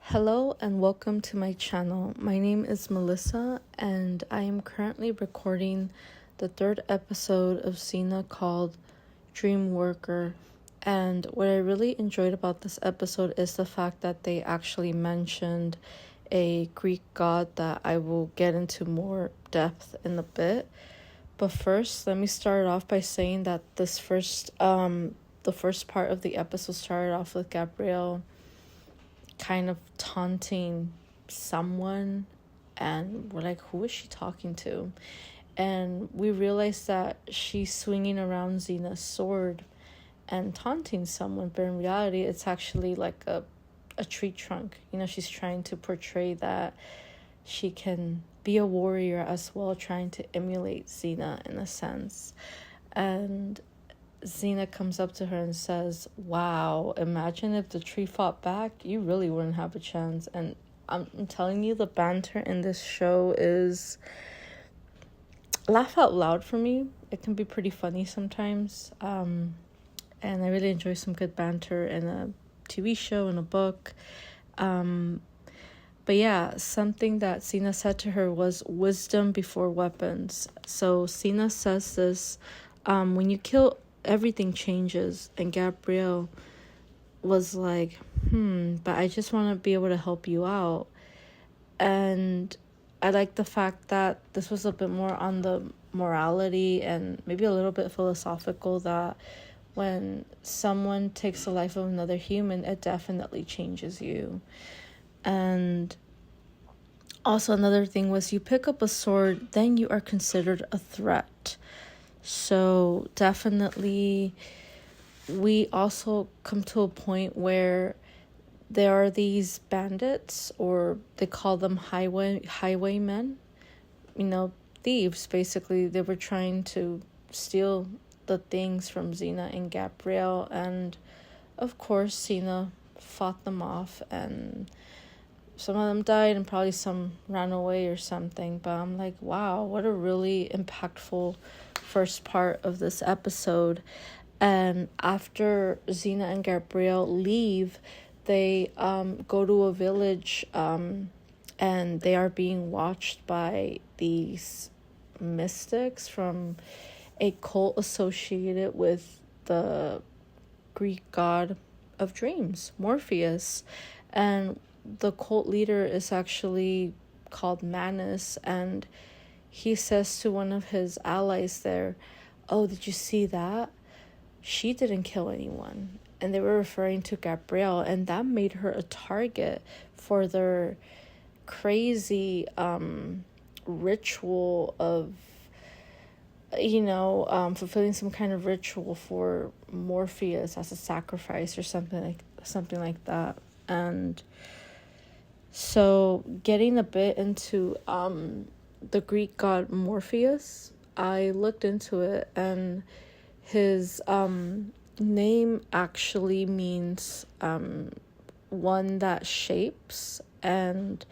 Hello and welcome to my channel. My name is Melissa and I am currently recording the third episode of Xena called Dreamworker. And what I really enjoyed about this episode is the fact that they actually mentioned a Greek god that I will get into more depth in a bit. But first, let me start off by saying that the first part of the episode started off with Gabrielle kind of taunting someone, and we're like, who is she talking to? And we realized that she's swinging around Xena's sword and taunting someone, but in reality it's actually like a tree trunk. She's trying to portray that she can be a warrior as well, trying to emulate Xena in a sense. And Xena comes up to her and says, wow, imagine if the tree fought back, you really wouldn't have a chance. And I'm telling you, the banter in this show is laugh out loud for me. It can be pretty funny sometimes. And I really enjoy some good banter in a TV show, in a book. But yeah, something that Xena said to her was wisdom before weapons. So Xena says this, when you kill, everything changes. And Gabrielle was like, but I just want to be able to help you out. And I like the fact that this was a bit more on the morality and maybe a little bit philosophical, that when someone takes the life of another human, it definitely changes you. And also another thing was, you pick up a sword, then you are considered a threat. So definitely we also come to a point where there are these bandits, or they call them highwaymen, thieves. Basically, they were trying to steal the things from Xena and Gabrielle, and of course Xena fought them off, and some of them died and probably some ran away or something. But I'm like, wow, what a really impactful first part of this episode. And after Xena and Gabrielle leave, they go to a village, and they are being watched by these mystics from a cult associated with the Greek god of dreams, Morpheus. And the cult leader is actually called Manus, and he says to one of his allies there, oh, did you see that? She didn't kill anyone. And they were referring to Gabrielle, and that made her a target for their crazy ritual of, fulfilling some kind of ritual for Morpheus as a sacrifice or something like that. And so getting a bit into the Greek god Morpheus, I looked into it, and his name actually means one that shapes. And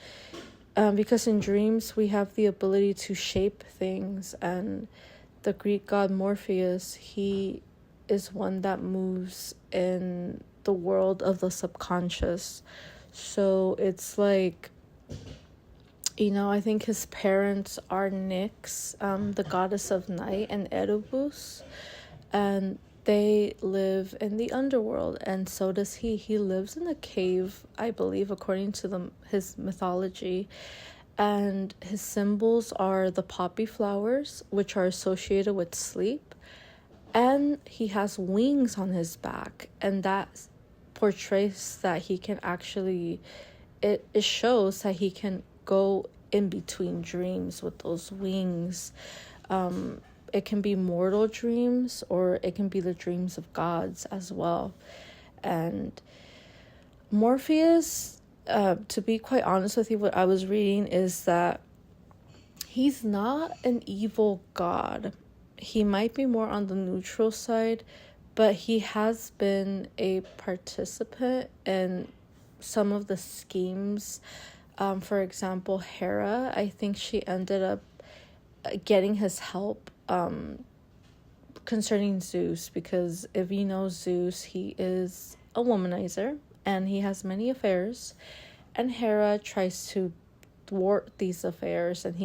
because in dreams we have the ability to shape things, and the Greek god Morpheus, he is one that moves in the world of the subconscious. So it's like, I think his parents are Nyx, the goddess of night, and Erebus, and they live in the underworld, and so does he. He lives in a cave, I believe, according to his mythology, and his symbols are the poppy flowers, which are associated with sleep, and he has wings on his back, and that portrays that he can actually, it shows that he can go in between dreams with those wings. It can be mortal dreams, or it can be the dreams of gods as well. And Morpheus, to be quite honest with you, what I was reading is that he's not an evil god. He might be more on the neutral side, but he has been a participant in some of the schemes. For example, Hera, I think she ended up getting his help concerning Zeus, because if you know Zeus, he is a womanizer and he has many affairs, and Hera tries to thwart these affairs, and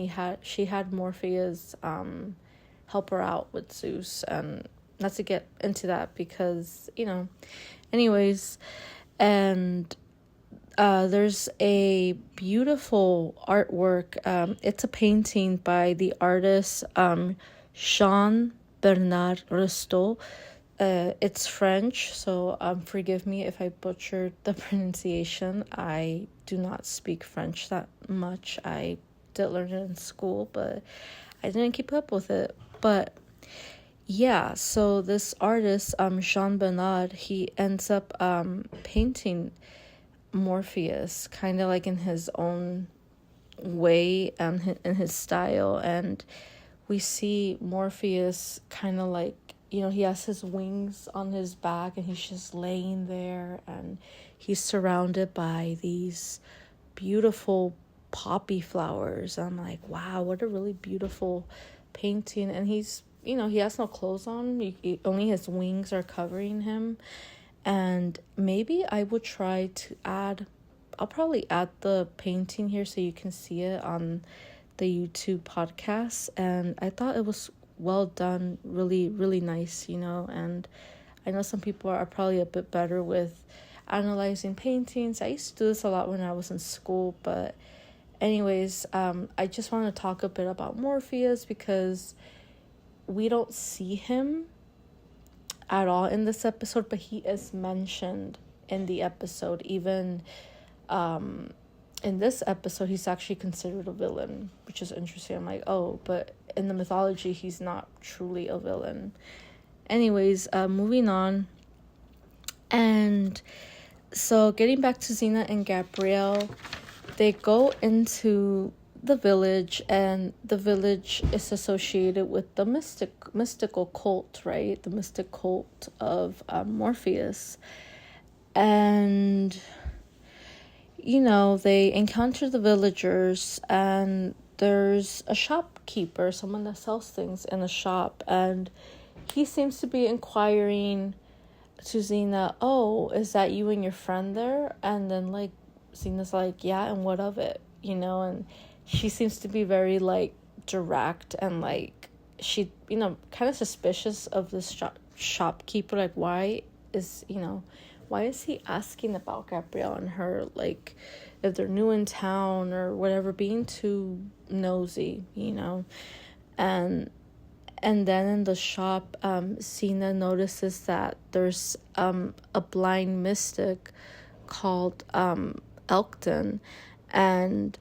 she had Morpheus help her out with Zeus, and not to get into that because anyways. And there's a beautiful artwork. It's a painting by the artist Jean Bernard Rousseau. It's French, so forgive me if I butchered the pronunciation. I do not speak French that much. I did learn it in school, but I didn't keep up with it. But yeah, so this artist, Jean Bernard, he ends up painting Morpheus kind of like in his own way and in his style. And we see Morpheus kind of like, he has his wings on his back and he's just laying there, and he's surrounded by these beautiful poppy flowers. I'm like, wow, what a really beautiful painting. And he's, he has no clothes on. Only his wings are covering him. And maybe I would try to I'll probably add the painting here so you can see it on the YouTube podcast. And I thought it was well done, really, really nice, and I know some people are probably a bit better with analyzing paintings. I used to do this a lot when I was in school, but anyways, I just want to talk a bit about Morpheus because we don't see him at all in this episode, but he is mentioned in the episode. Even in this episode, he's actually considered a villain, which is interesting. I'm like, oh, but in the mythology, he's not truly a villain. Anyways, moving on. And so getting back to Xena and Gabrielle, they go into the village, and the village is associated with the mystical cult, right? The mystic cult of Morpheus. And they encounter the villagers, and there's a shopkeeper, someone that sells things in a shop, and he seems to be inquiring to Xena, oh, is that you and your friend there? And then like Xena's like, yeah, and what of it? And she seems to be very like direct, and like she kind of suspicious of this shopkeeper. Like, why is he asking about Gabrielle and her, like if they're new in town or whatever, being too nosy, and then in the shop, Xena notices that there's a blind mystic called Elkton, and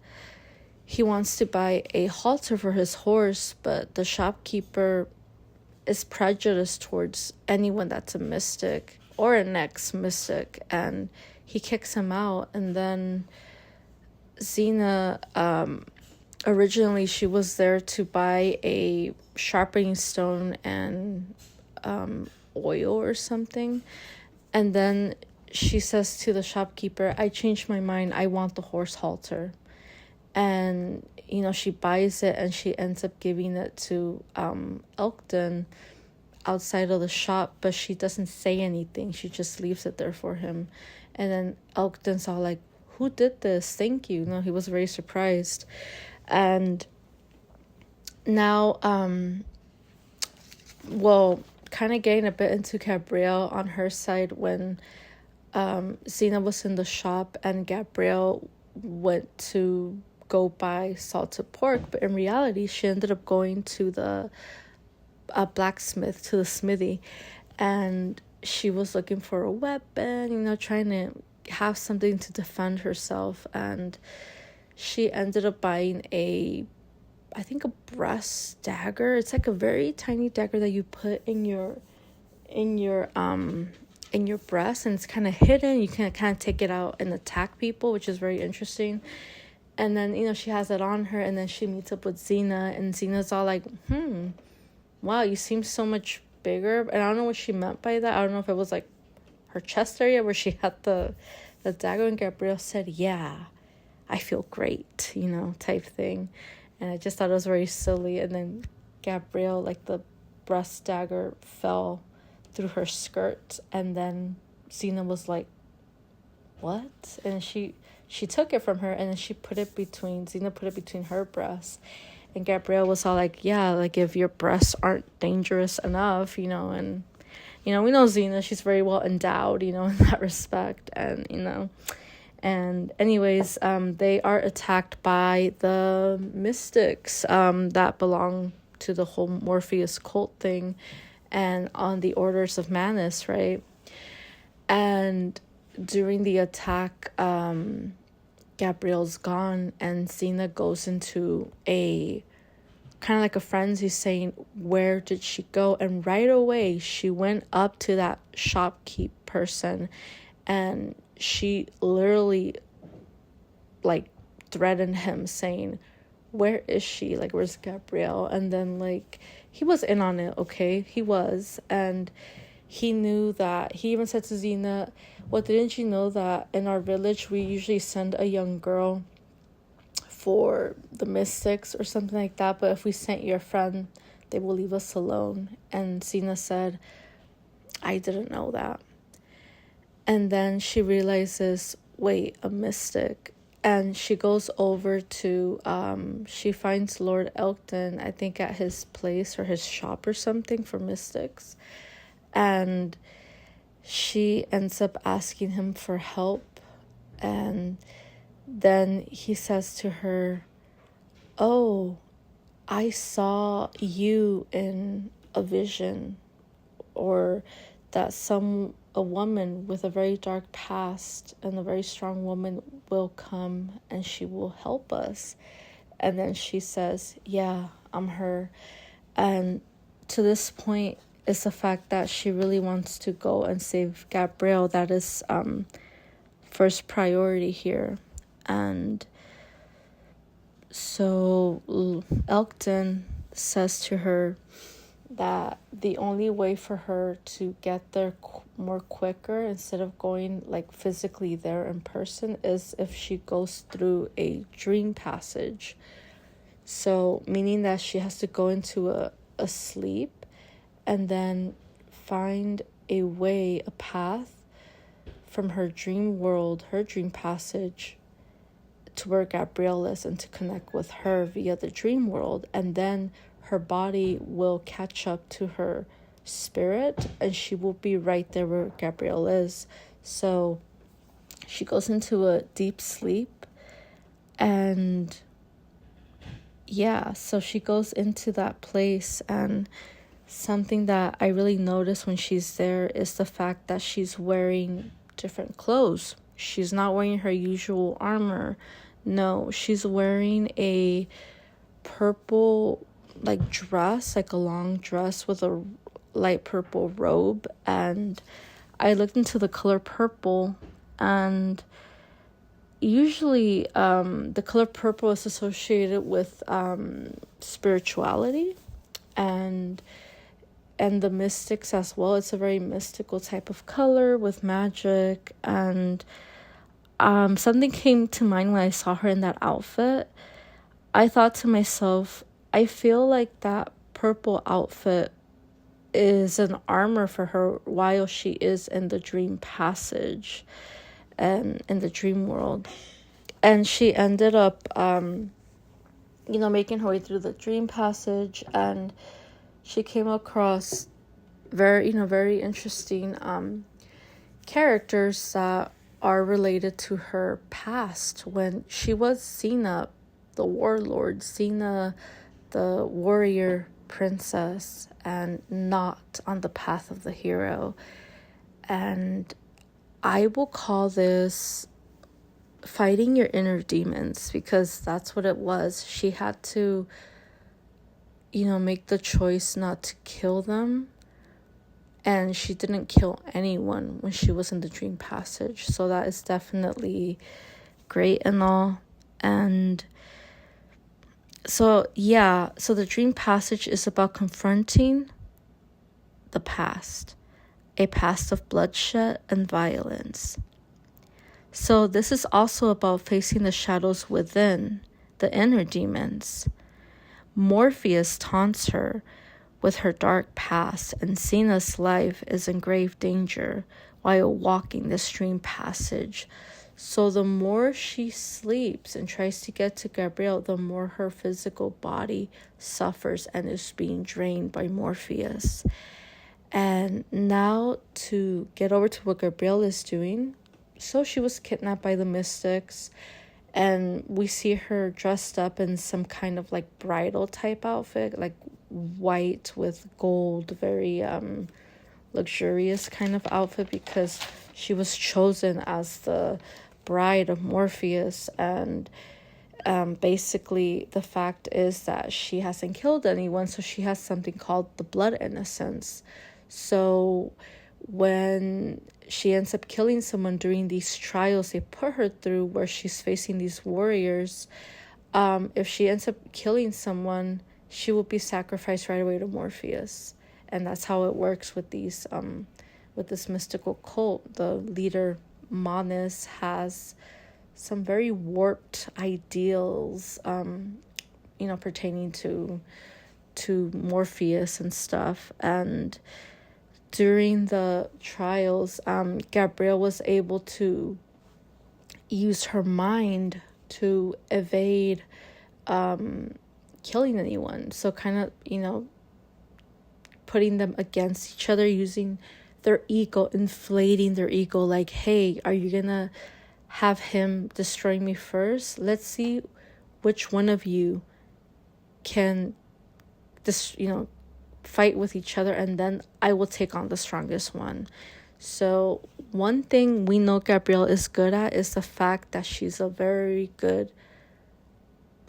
he wants to buy a halter for his horse, but the shopkeeper is prejudiced towards anyone that's a mystic or an ex-mystic, and he kicks him out. And then Xena, originally she was there to buy a sharpening stone and oil or something, and then she says to the shopkeeper, I changed my mind, I want the horse halter. And she buys it, and she ends up giving it to Elkton outside of the shop, but she doesn't say anything. She just leaves it there for him. And then Elkton's all like, who did this? Thank you. He was very surprised. And now, kind of getting a bit into Gabrielle on her side, when Xena was in the shop and Gabrielle went to go buy salted pork, but in reality she ended up going to the blacksmith, to the smithy, and she was looking for a weapon, trying to have something to defend herself. And she ended up buying I think a brass dagger. It's like a very tiny dagger that you put in your breast, and it's kind of hidden. You can kind of take it out and attack people, which is very interesting. And then, she has it on her, and then she meets up with Xena, and Xena's all like, wow, you seem so much bigger. And I don't know what she meant by that. I don't know if it was like her chest area where she had the dagger, and Gabrielle said, yeah, I feel great, type thing. And I just thought it was very silly. And then Gabrielle, like the breast dagger fell through her skirt, and then Xena was like, what? And she she took it from her, and then Xena put it between her breasts. And Gabrielle was all like, yeah, like if your breasts aren't dangerous enough, and we know Xena, she's very well endowed, in that respect. And anyways, they are attacked by the mystics that belong to the whole Morpheus cult thing, and on the orders of Manus, right? And during the attack, Gabrielle's gone, and Xena goes into a kind of like a frenzy, saying, where did she go? And right away, she went up to that shopkeep person, and she literally, like, threatened him, saying, where is she? Like, where's Gabrielle? And then, like, he was in on it, okay? He was. And he knew that. He even said to Xena, well, didn't you know that in our village, we usually send a young girl for the mystics or something like that, but if we sent your friend, they will leave us alone. And Xena said, I didn't know that. And then she realizes, wait, a mystic. And she goes over to, she finds Lord Elkton, I think at his place or his shop or something for mystics. And she ends up asking him for help. And then he says to her, oh, I saw you in a vision, or that a woman with a very dark past and a very strong woman will come and she will help us. And then she says, yeah, I'm her. And to this point is the fact that she really wants to go and save Gabrielle. That is first priority here. And so Elkton says to her that the only way for her to get there more quicker, instead of going like physically there in person, is if she goes through a dream passage. So meaning that she has to go into a sleep and then find a way, a path from her dream world, her dream passage, to where Gabrielle is, and to connect with her via the dream world. And then her body will catch up to her spirit, and she will be right there where Gabrielle is. So she goes into a deep sleep, and yeah, so she goes into that place. And something that I really notice when she's there is the fact that she's wearing different clothes. She's not wearing her usual armor. No, she's wearing a purple like dress, like a long dress with a light purple robe. And I looked into the color purple, and usually the color purple is associated with spirituality and the mystics as well. It's a very mystical type of color with magic. And something came to mind when I saw her in that outfit. I thought to myself, I feel like that purple outfit is an armor for her while she is in the dream passage and in the dream world. And she ended up, making her way through the dream passage, and she came across very interesting characters that are related to her past, when she was Xena, the warlord, Xena, the warrior princess, and not on the path of the hero. And I will call this fighting your inner demons, because that's what it was. She had to, make the choice not to kill them. And she didn't kill anyone when she was in the dream passage. So that is definitely great and all. And so, yeah. So the dream passage is about confronting the past. A past of bloodshed and violence. So this is also about facing the shadows within, the inner demons. Morpheus taunts her with her dark past, and Xena's life is in grave danger while walking this dream passage. So the more she sleeps and tries to get to Gabrielle, the more her physical body suffers and is being drained by Morpheus. And now to get over to what Gabrielle is doing, so she was kidnapped by the mystics, and we see her dressed up in some kind of like bridal type outfit, like white with gold, very luxurious kind of outfit, because she was chosen as the bride of Morpheus. And basically the fact is that she hasn't killed anyone, so she has something called the blood innocence. So when she ends up killing someone during these trials they put her through, where she's facing these warriors, if she ends up killing someone, she will be sacrificed right away to Morpheus. And that's how it works with these with this mystical cult. The leader Manes has some very warped ideals, pertaining to Morpheus and stuff. And during the trials, Gabrielle was able to use her mind to evade killing anyone. So kind of, putting them against each other, using their ego, inflating their ego, like, hey, are you gonna have him destroy me first? Let's see which one of you can fight with each other, and then I will take on the strongest one. So one thing we know Gabrielle is good at is the fact that she's a very good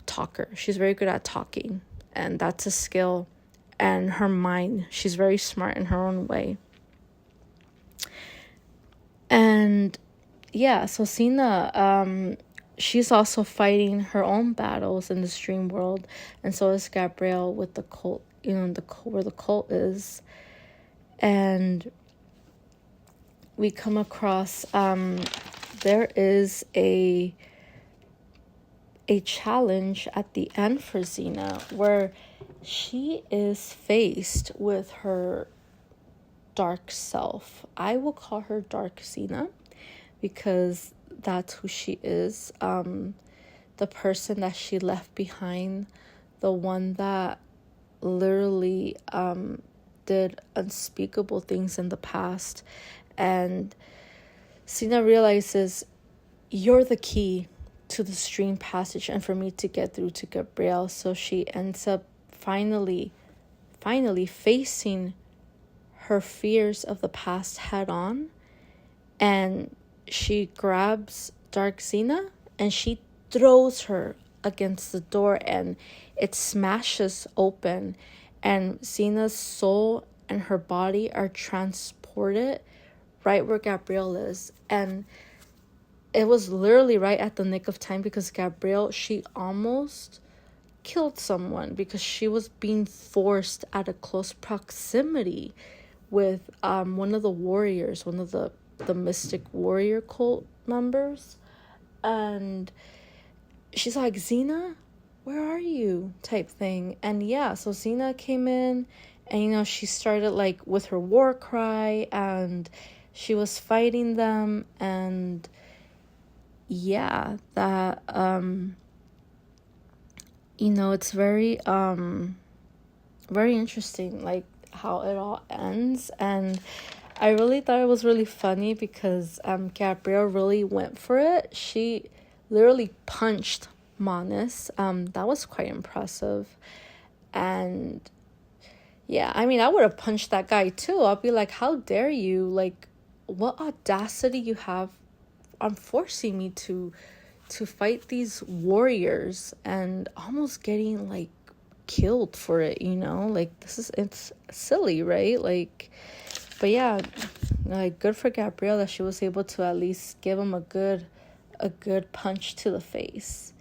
talker. She's very good at talking, and that's a skill. And her mind, she's very smart in her own way. And yeah, so Xena, she's also fighting her own battles in this dream world, and so is Gabrielle with the cult, where the cult is. And we come across there is a challenge at the end for Xena, where she is faced with her dark self. I will call her Dark Xena because that's who she is. The person that she left behind, the one that literally did unspeakable things in the past. And Xena realizes, you're the key to the stream passage and for me to get through to Gabrielle. So she ends up finally facing her fears of the past head on, and she grabs Dark Xena and she throws her against the door, and it smashes open, and Xena's soul and her body are transported right where Gabrielle is. And it was literally right at the nick of time, because Gabrielle, she almost killed someone because she was being forced at a close proximity with one of the warriors, one of the mystic warrior cult members. And she's like, Xena, where are you? Type thing. And yeah, so Xena came in and, she started like with her war cry, and she was fighting them. And yeah, that, it's very, very interesting, like how it all ends. And I really thought it was really funny because Gabrielle really went for it. She literally punched Manes. That was quite impressive. And yeah, I mean, I would have punched that guy too. I'll be like, how dare you? Like, what audacity you have on forcing me to fight these warriors and almost getting like killed for it, like it's silly, right? Like, but yeah, like good for Gabrielle that she was able to at least give him a good punch to the face.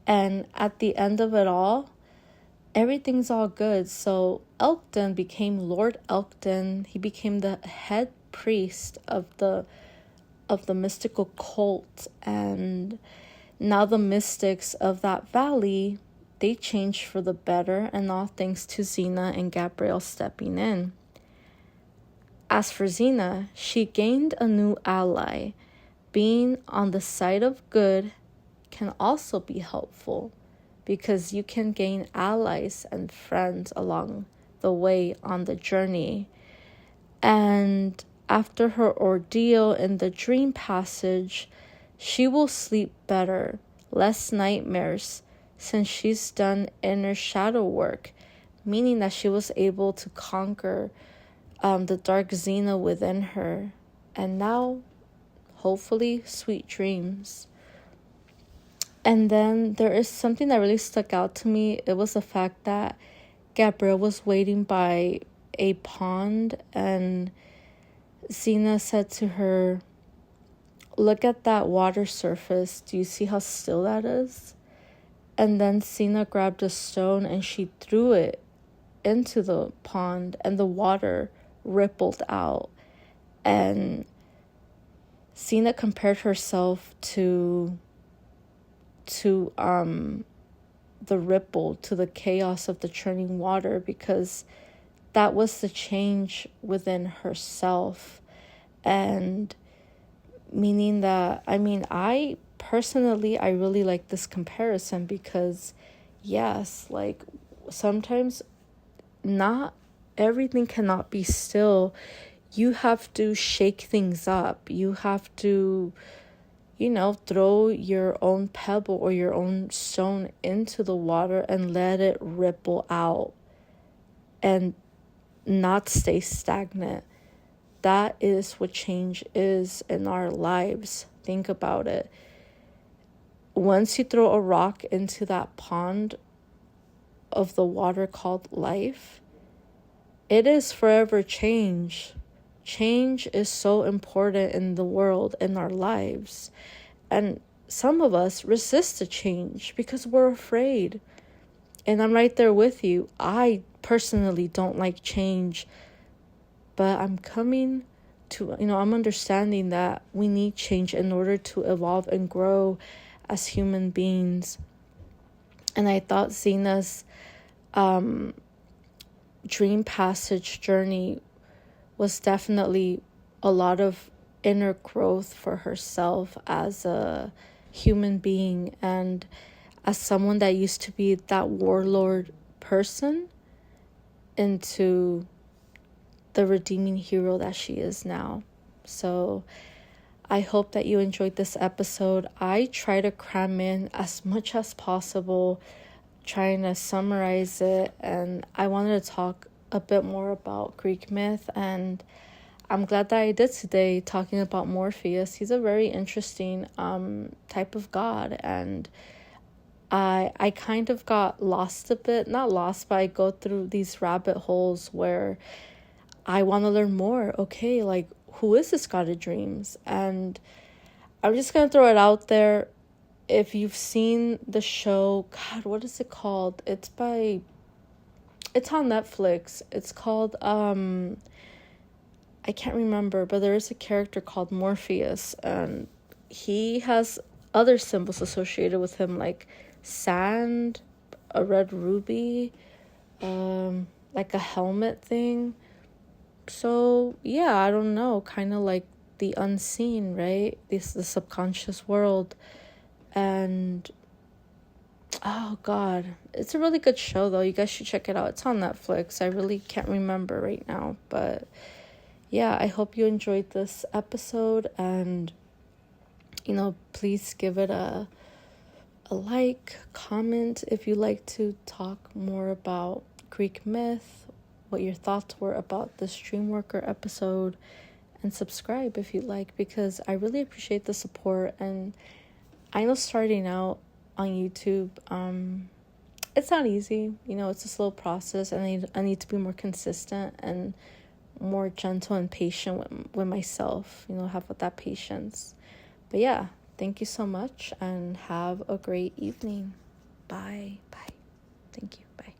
And at the end of it all, everything's all good. So Elkton became Lord Elkton. He became the head priest of the mystical cult, and now the mystics of that valley, they changed for the better, and all thanks to Xena and Gabrielle stepping in. As for Xena, she gained a new ally, being on the side of good can also be helpful, because you can gain allies and friends along the way on the journey. And after her ordeal in the dream passage, she will sleep better, less nightmares, since she's done inner shadow work, meaning that she was able to conquer the dark Xena within her. And now, hopefully, sweet dreams. And then there is something that really stuck out to me. It was the fact that Gabrielle was waiting by a pond, and Xena said to her, "Look at that water surface. Do you see how still that is?" And then Xena grabbed a stone and she threw it into the pond, and the water rippled out. And Xena compared herself to the ripple, to the chaos of the churning water, because that was the change within herself. And meaning that, I personally, I really like this comparison, because yes, like sometimes not everything cannot be still. You have to shake things up. You have to, throw your own pebble or your own stone into the water and let it ripple out and not stay stagnant. That is what change is in our lives. Think about it. Once you throw a rock into that pond of the water called life, it is forever change. Change is so important in the world, in our lives. And some of us resist the change because we're afraid. And I'm right there with you. I personally don't like change, but I'm coming to, I'm understanding that we need change in order to evolve and grow as human beings. And I thought Xena's dream passage journey was definitely a lot of inner growth for herself as a human being, and as someone that used to be that warlord person into the redeeming hero that she is now. So I hope that you enjoyed this episode. I try to cram in as much as possible, trying to summarize it, and I wanted to talk a bit more about Greek myth, and I'm glad that I did today, talking about Morpheus. He's a very interesting type of god, and I kind of got lost a bit. Not lost, but I go through these rabbit holes where I want to learn more. Okay, like, who is this god of dreams? And I'm just going to throw it out there. If you've seen the show, God, what is it called? It's on Netflix. It's called, I can't remember, but there is a character called Morpheus, and he has other symbols associated with him, like sand, a red ruby, like a helmet thing. So yeah, I don't know, kind of like the unseen, right? The subconscious world. And oh god, it's a really good show though. You guys should check it out. It's on Netflix. I really can't remember right now, but yeah, I hope you enjoyed this episode, and please give it a like, comment if you like to talk more about Greek myth, what your thoughts were about this Dreamworker episode, and subscribe if you like, because I really appreciate the support. And I know starting out on YouTube, it's not easy. It's a slow process, and I need to be more consistent and more gentle and patient with myself, have that patience. But yeah, thank you so much, and have a great evening. Bye. Thank you. Bye.